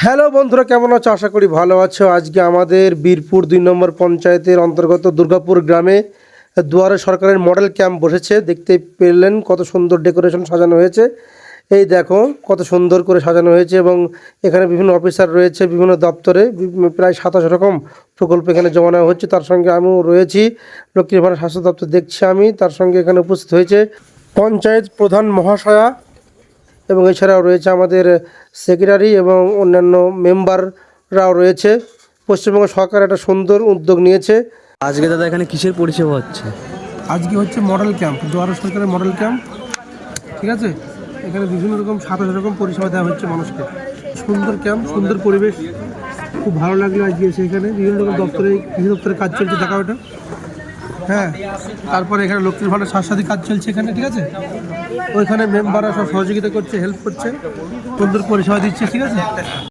Hello বন্ধুরা, কেমন আছো? আশা করি ভালো আছো। আজকে আমাদের বীরপুর 2 নম্বর পঞ্চায়েতের অন্তর্গত দুর্গাপুর গ্রামে দুয়ারে সরকারের মডেল ক্যাম্প বসেছে। দেখতে পেলেন কত সুন্দর ডেকোরেশন সাজানো হয়েছে। এই দেখো কত সুন্দর করে সাজানো হয়েছে এবং এখানে বিভিন্ন অফিসার রয়েছে বিভিন্ন দপ্তরে। প্রায় 27 রকম প্রকল্প এখানে জমানো হচ্ছে। তার সঙ্গে আমিও রয়েছি, লক্ষ্মীর ভাণ্ডার স্বাস্থ্য দপ্তর দেখছি আমি। তার সঙ্গে এখানে উপস্থিত হয়েছে পঞ্চায়েত প্রধান মহাশয়া এবং এছাড়াও রয়েছে আমাদের সেক্রেটারি এবং অন্যান্য মেম্বাররাও রয়েছে। পশ্চিমবঙ্গ সরকার একটা সুন্দর উদ্যোগ নিয়েছে। আজকে দাদা এখানে কিসের পরিষেবা হচ্ছে? আজকে হচ্ছে মডেল ক্যাম্প, দুয়ারে সরকারের মডেল ক্যাম্প। ঠিক আছে, এখানে বিভিন্ন রকম 27 রকম পরিষেবা দেওয়া হচ্ছে মানুষকে। সুন্দর ক্যাম্প, সুন্দর পরিবেশ, খুব ভালো লাগলো আজকে এসে। এখানে বিভিন্ন রকম দপ্তরে কাজ চলছে, দেখা ওটা। হ্যাঁ, তারপরে এখানে লক্ষ্মীর ভাণ্ডার স্বাস্থ্যসাথী কাজ চলছে এখানে। ঠিক আছে, ওইখানে মেম্বাররা সব সহযোগিতা করছে, হেল্প করছে, সুন্দর পরিষেবা দিচ্ছে। ঠিক আছে।